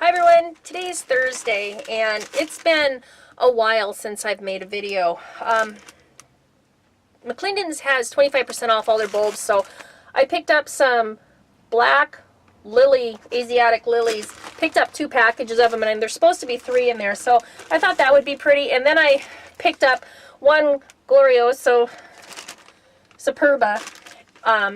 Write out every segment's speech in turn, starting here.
Hi everyone, today is Thursday and it's been a while since I've made a video. McClendon's has 25% off all their bulbs, so I picked up some black lily, Asiatic lilies, picked up 2 packages of them, and there's supposed to be 3 in there, so I thought that would be pretty. And then I picked up 1 Glorioso Superba,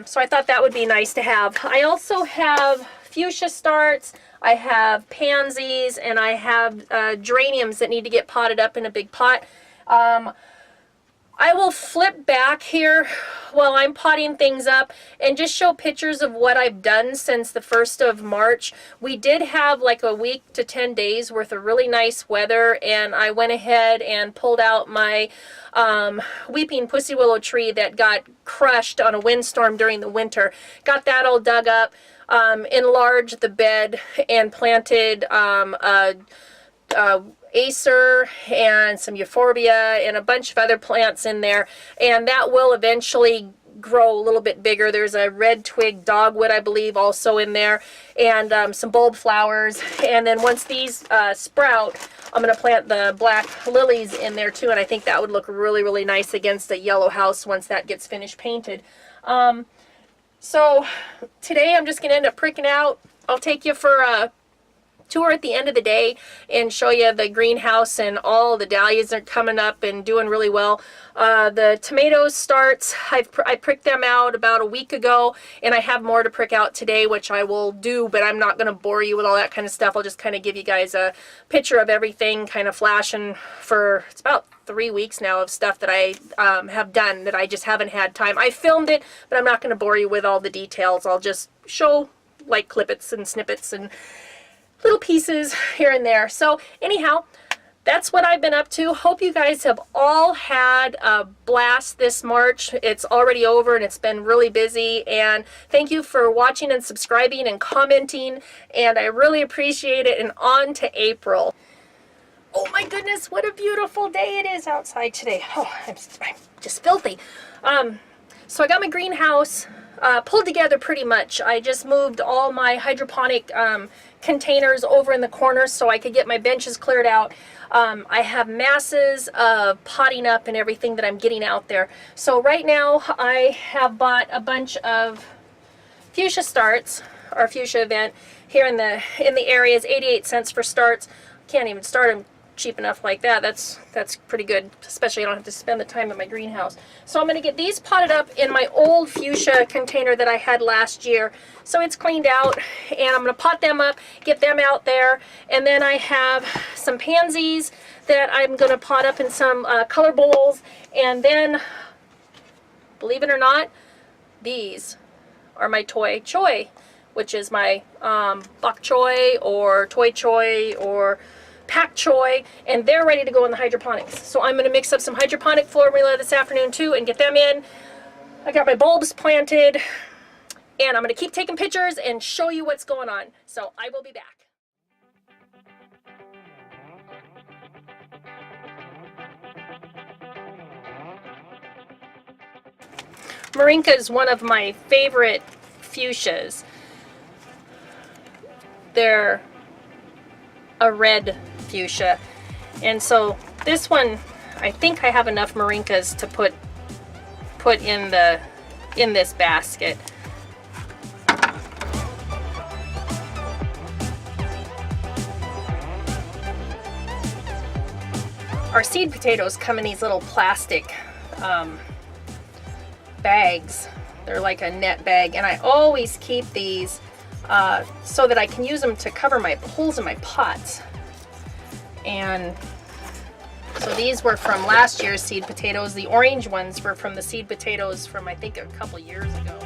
so I thought that would be nice to have. I also have fuchsia starts, I have pansies, and I have geraniums that need to get potted up in a big pot. I will flip back here while I'm potting things up and just show pictures of what I've done since the 1st of March. We did have like a week to 10 days worth of really nice weather, and I went ahead and pulled out my weeping pussy willow tree that got crushed on a windstorm during the winter. Got that all dug up, enlarged the bed, and planted Acer and some euphorbia and a bunch of other plants in there, and that will eventually grow a little bit bigger. There's a red twig dogwood, I believe, also in there, and some bulb flowers. And then once these sprout, I'm going to plant the black lilies in there too, and I think that would look really, really nice against a yellow house once that gets finished painted. So today I'm just going to end up pricking out. I'll take you for a tour at the end of the day and show you the greenhouse, and all the dahlias are coming up and doing really well. The tomatoes starts, I pricked them out about a week ago, and I have more to prick out today, which I will do, but I'm not going to bore you with all that kind of stuff. I'll just kind of give you guys a picture of everything kind of flashing for, it's about 3 weeks now of stuff that I have done that I just haven't had time. I filmed it, but I'm not going to bore you with all the details. I'll just show like clippets and snippets and little pieces here and there. So anyhow, that's what I've been up to. Hope you guys have all had a blast this March. It's already over and it's been really busy, and thank you for watching and subscribing and commenting, and I really appreciate it. And on to April. Oh my goodness, what a beautiful day it is outside today. Oh, I'm just filthy. So I got my greenhouse pulled together pretty much. I just moved all my hydroponic containers over in the corners so I could get my benches cleared out. I have masses of potting up and everything that I'm getting out there. So right now I have bought a bunch of fuchsia starts, our fuchsia event here in the area is 88 cents for starts. Can't even start them cheap enough like that. That's pretty good, especially I don't have to spend the time in my greenhouse. So I'm going to get these potted up in my old fuchsia container that I had last year, so it's cleaned out, and I'm going to pot them up, get them out there. And then I have some pansies that I'm going to pot up in some color bowls, and then, believe it or not, these are my toy choy, which is my bok choy or toy choy or pak choy, and they're ready to go in the hydroponics. So I'm going to mix up some hydroponic formula this afternoon too and get them in. I got my bulbs planted, and I'm going to keep taking pictures and show you what's going on. So I will be back. Marinka is one of my favorite fuchsias. They're a red fuchsia, and so this one, I think I have enough Marinkas to put in this basket. Our seed potatoes come in these little plastic bags. They're like a net bag, and I always keep these so that I can use them to cover my holes in my pots. And so these were from last year's seed potatoes. The orange ones were from the seed potatoes from, I think, a couple years ago.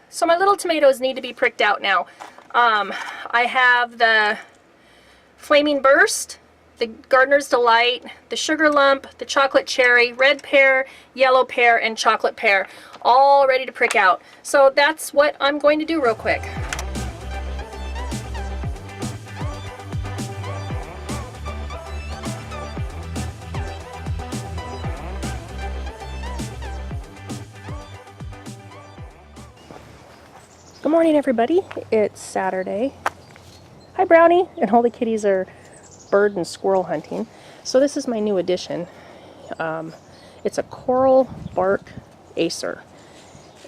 So my little tomatoes need to be pricked out now. I have the Flaming Burst, the Gardener's Delight, the Sugar Lump, the Chocolate Cherry, Red Pear, Yellow Pear, and Chocolate Pear, all ready to prick out. So that's what I'm going to do real quick. morning, everybody. It's Saturday. Hi, Brownie. And all the kitties are bird and squirrel hunting. So this is my new addition. It's a coral bark Acer.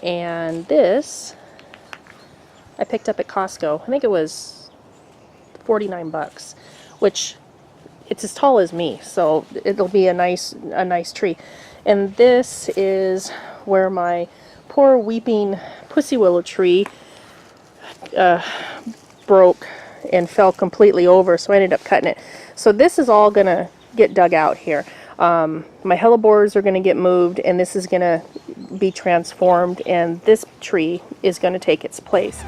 And this I picked up at Costco. I think it was 49 bucks, which it's as tall as me, so it'll be a nice tree. And this is where my poor weeping pussy willow tree broke and fell completely over, so I ended up cutting it. So this is all gonna get dug out here. My hellebores are gonna get moved, and this is gonna be transformed, and this tree is gonna take its place.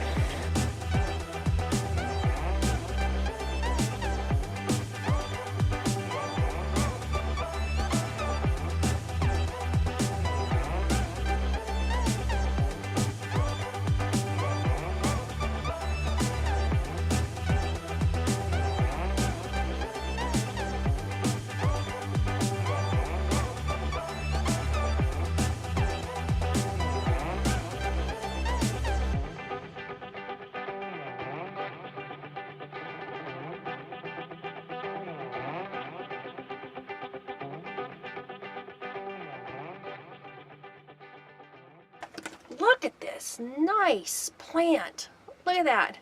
Look at this nice plant. Look at that.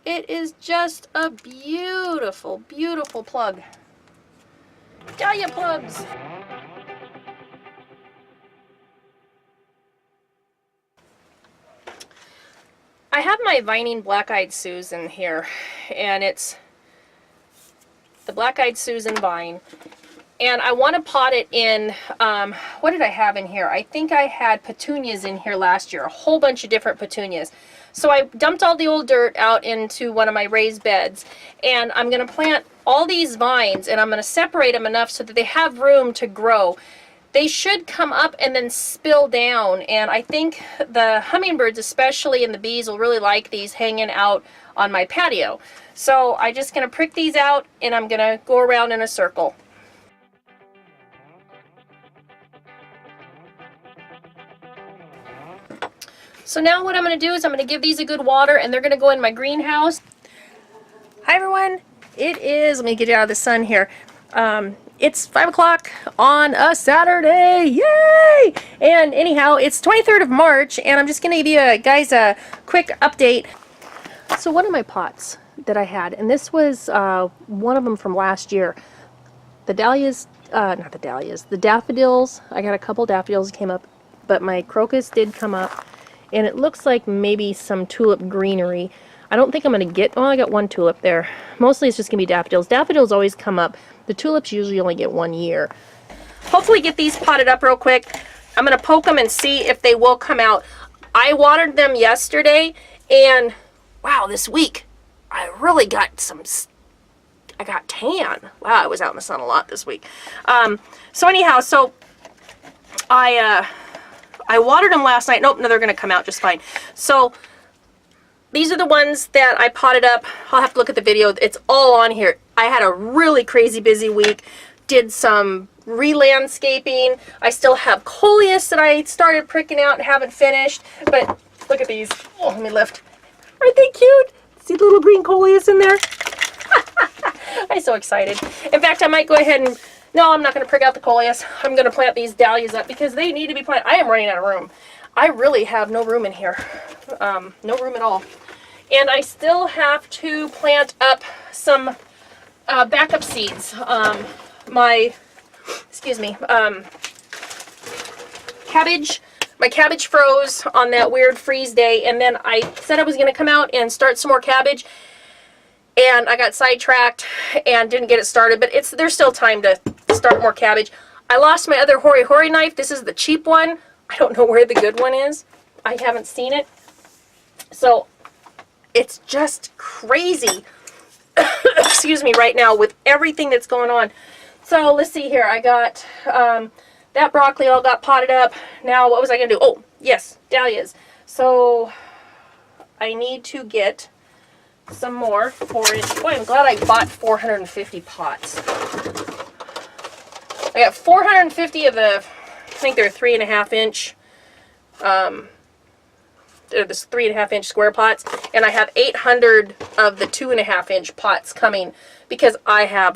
It is just a beautiful, beautiful plug. Dahlia plugs. I have my Vining Black-Eyed Susan here, and it's the Black-Eyed Susan vine. And I want to pot it in, what did I have in here? I think I had petunias in here last year, a whole bunch of different petunias. So I dumped all the old dirt out into one of my raised beds, and I'm going to plant all these vines, and I'm going to separate them enough so that they have room to grow. They should come up and then spill down, and I think the hummingbirds especially and the bees will really like these hanging out on my patio. So I'm just going to prick these out, and I'm going to go around in a circle. So now what I'm going to do is I'm going to give these a good water, and they're going to go in my greenhouse. Hi everyone, it is, let me get you out of the sun here. It's 5 o'clock on a Saturday, yay! And anyhow, it's 23rd of March, and I'm just going to give you guys a quick update. So one of my pots that I had, and this was one of them from last year, the dahlias, not the dahlias, the daffodils. I got a couple daffodils that came up, but my crocus did come up. And it looks like maybe some tulip greenery. I don't think I'm going to get, well, I got one tulip there. Mostly it's just going to be daffodils. Daffodils always come up. The tulips usually only get 1 year. Hopefully get these potted up real quick. I'm going to poke them and see if they will come out. I watered them yesterday, and wow, this week I really got I got tan. Wow, I was out in the sun a lot this week. So anyhow, so I watered them last night. Nope, no, they're going to come out just fine. So these are the ones that I potted up. I'll have to look at the video. It's all on here. I had a really crazy busy week. Did some re-landscaping. I still have coleus that I started pricking out and haven't finished. But look at these. Oh, let me lift. Aren't they cute? See the little green coleus in there? I'm so excited. In fact, I might go ahead and... No, I'm not going to prick out the coleus. I'm going to plant these dahlias up because they need to be planted. I am running out of room. I really have no room in here. No room at all. And I still have to plant up some backup seeds. Cabbage. My cabbage froze on that weird freeze day, and then I said I was going to come out and start some more cabbage. And I got sidetracked and didn't get it started, but there's still time to start more cabbage. I lost my other Hori Hori knife. This is the cheap one. I don't know where the good one is. I haven't seen it. So it's just crazy, excuse me, right now with everything that's going on. So let's see here. I got that broccoli all got potted up. Now what was I going to do? Oh, yes, dahlias. So I need to get some more 4-inch. Boy, I'm glad I bought 450 pots. I got 450 of the, I think they're 3.5-inch this 3.5-inch square pots, and I have 800 of the 2.5-inch pots coming because I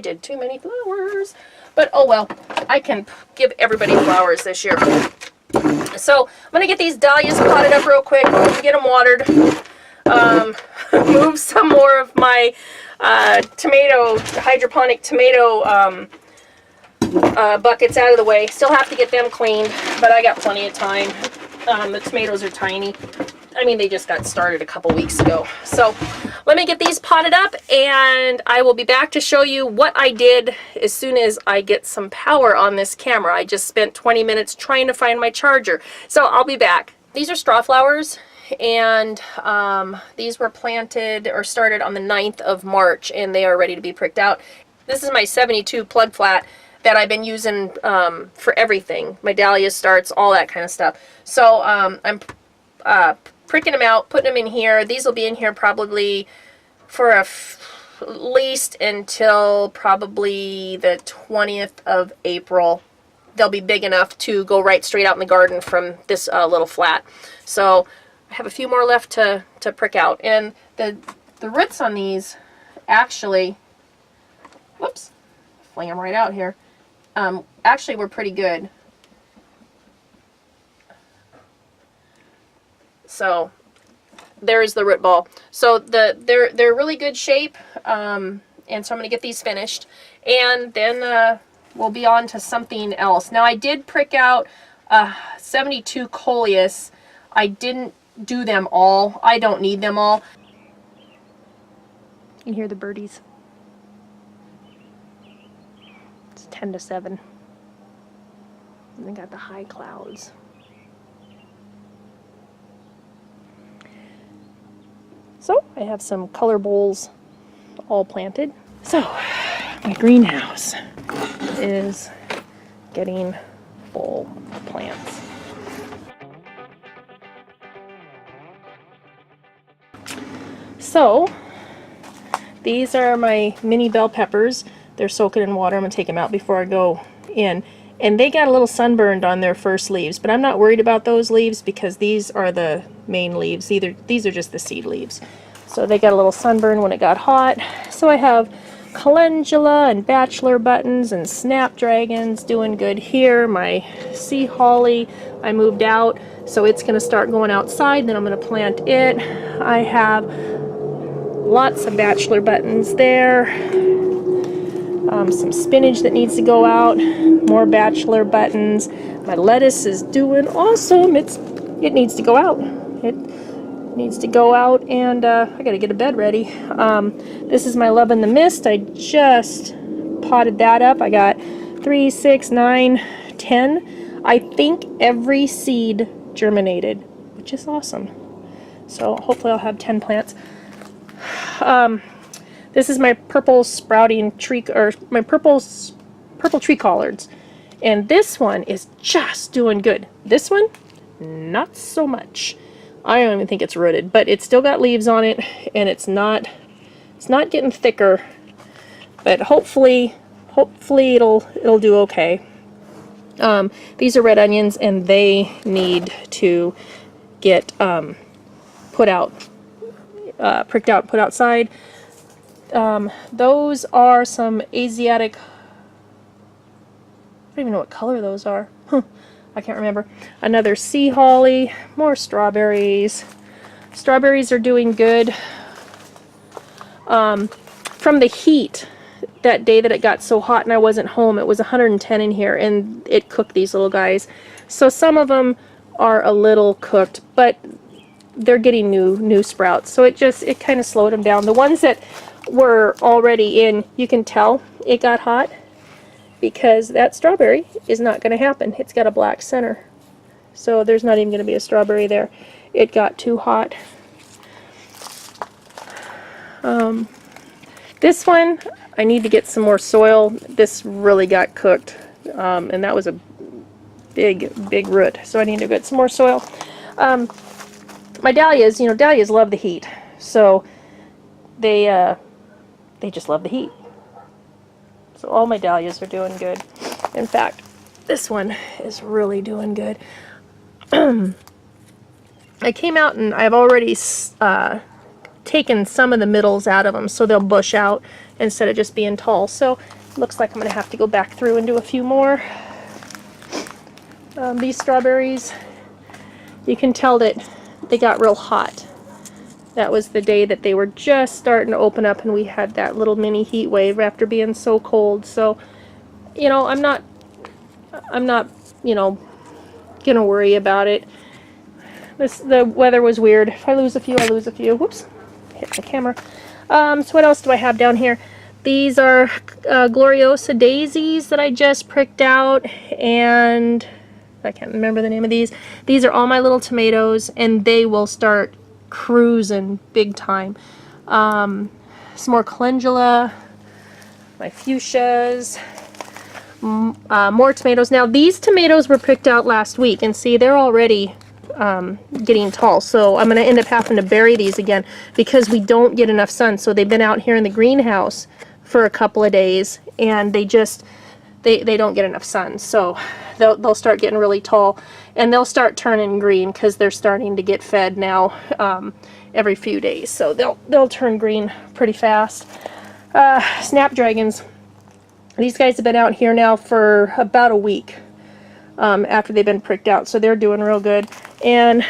did too many flowers. But oh well, I can give everybody flowers this year. So I'm going to get these dahlias potted up real quick, get them watered, move some more of my hydroponic tomato buckets out of the way. Still have to get them cleaned, but I got plenty of time. The tomatoes are tiny. I mean, they just got started a couple weeks ago. So let me get these potted up, and I will be back to show you what I did as soon as I get some power on this camera. I just spent 20 minutes trying to find my charger. So I'll be back. These are straw flowers, and these were planted or started on the 9th of March, and they are ready to be pricked out. This is my 72 plug flat that I've been using for everything. My dahlia starts, all that kind of stuff. So I'm pricking them out, putting them in here. These will be in here probably for at least until probably the 20th of April. They'll be big enough to go right straight out in the garden from this little flat. So I have a few more left to prick out. And the roots on these actually, whoops, fling them right out here, actually were pretty good. So there's the root ball. So they're really good shape, and so I'm going to get these finished, and then we'll be on to something else. Now I did prick out 72 coleus. I didn't do them all. I don't need them all. You can hear the birdies. It's 10 to 7. And they got the high clouds. So I have some color bowls all planted. So my greenhouse is getting full of plants. So these are my mini bell peppers. They're soaking in water. I'm going to take them out before I go in. And they got a little sunburned on their first leaves, but I'm not worried about those leaves because these are the main leaves. These are just the seed leaves. So they got a little sunburn when it got hot. So I have calendula and bachelor buttons and snapdragons doing good here. My sea holly I moved out, so it's going to start going outside. Then I'm going to plant it. I have lots of bachelor buttons there. Some spinach that needs to go out, more bachelor buttons. My lettuce is doing awesome. It needs to go out. It needs to go out, and I got to get a bed ready. This is my Love in the Mist. I just potted that up. I got 3, 6, 9, 10. I think every seed germinated, which is awesome. So hopefully I'll have 10 plants. This is my purple sprouting tree, or my purple tree collards. And this one is just doing good. This one, not so much. I don't even think it's rooted, but it's still got leaves on it, and it's not getting thicker. But hopefully it'll do okay. These are red onions, and they need to get put out, pricked out, put outside. Those are some Asiatic, I don't even know what color those are. I can't remember. Another sea holly, more strawberries. Strawberries are doing good. From the heat, that day that it got so hot and I wasn't home, it was 110 in here, and it cooked these little guys. So some of them are a little cooked, but they're getting new sprouts. So it kind of slowed them down. The ones that were already in, you can tell it got hot because that strawberry is not going to happen. It's got a black center, so there's not even going to be a strawberry there. It got too hot. This one, I need to get some more soil. This really got cooked, and that was a big root, so I need to get some more soil. My dahlias, dahlias love the heat, so they just love the heat. So all my dahlias are doing good. In fact, this one is really doing good. I came out and I've already taken some of the middles out of them so they'll bush out instead of just being tall. So looks like I'm going to have to go back through and do a few more. These strawberries, you can tell that they got real hot. That was the day that they were just starting to open up and we had that little mini heat wave after being so cold. So, you know, I'm not, you know, gonna worry about it. The weather was weird. If I lose a few, I lose a few. Whoops, hit the camera. So what else do I have down here? These are Gloriosa daisies that I just pricked out, and I can't remember the name of these. These are all my little tomatoes, and they will start cruising big time. Some more calendula, my fuchsias, more tomatoes. Now these tomatoes were picked out last week, and see, they're already getting tall, so I'm going to end up having to bury these again because we don't get enough sun. So they've been out here in the greenhouse for a couple of days, and they just they don't get enough sun, so they'll start getting really tall, and they'll start turning green because they're starting to get fed now every few days, so they'll turn green pretty fast. Snapdragons, these guys have been out here now for about a week after they've been pricked out, so they're doing real good. And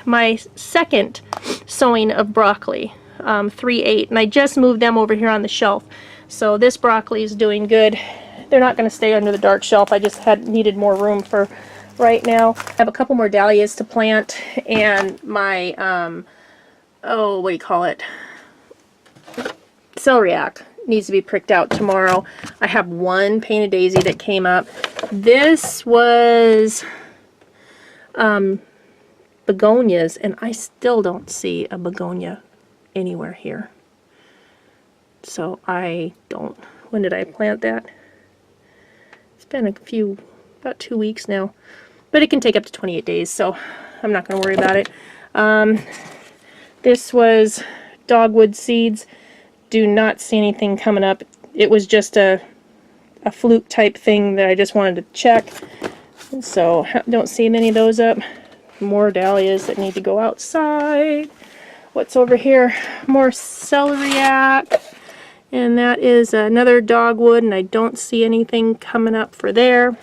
my second sowing of broccoli, 3/8, and I just moved them over here on the shelf, so this broccoli is doing good. They're not going to stay under the dark shelf. I just needed more room for right now. I have a couple more dahlias to plant, and my oh, what do you call it, celeriac needs to be pricked out tomorrow. I have one painted daisy that came up. This was begonias, and I still don't see a begonia anywhere here. So I don't, when did I plant that? It's been about 2 weeks now, but it can take up to 28 days, so I'm not going to worry about it. This was dogwood seeds. Do not see anything coming up. It was just a fluke type thing that I just wanted to check, and so don't see many of those up. More dahlias that need to go outside. What's over here? More celeriac, and that is another dogwood, and I don't see anything coming up for there.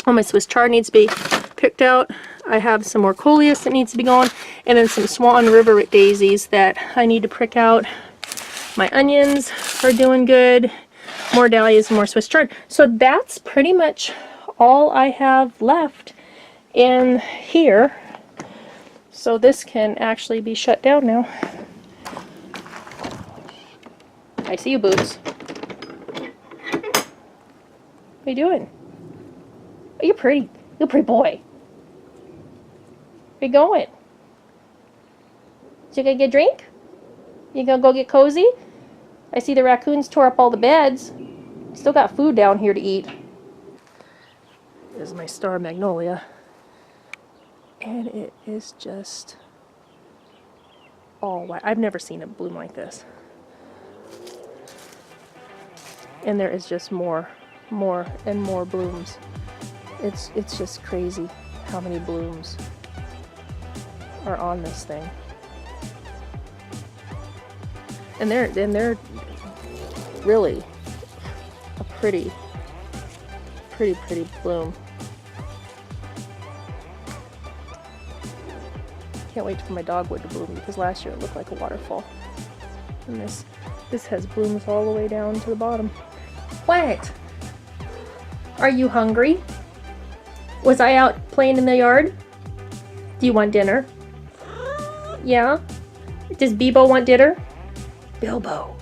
Oh, my Swiss chard needs to be picked out. I have some more coleus that needs to be going, and then some Swan River daisies that I need to prick out. My onions are doing good. More dahlias, more Swiss chard. So that's pretty much all I have left in here. So this can actually be shut down now. I see you, Boots. What are you doing? Oh, you're pretty. You're a pretty boy. Where you going? So you gonna get a drink? You gonna go get cozy? I see the raccoons tore up all the beds. Still got food down here to eat. This is my star magnolia. And it is just all white. I've never seen it bloom like this. And there is just more and more blooms. It's just crazy how many blooms are on this thing. And they're really a pretty bloom. Can't wait for my dogwood to bloom because last year it looked like a waterfall. And this has blooms all the way down to the bottom. What? Are you hungry? Was I out playing in the yard? Do you want dinner? Yeah? Does Bebo want dinner? Bilbo.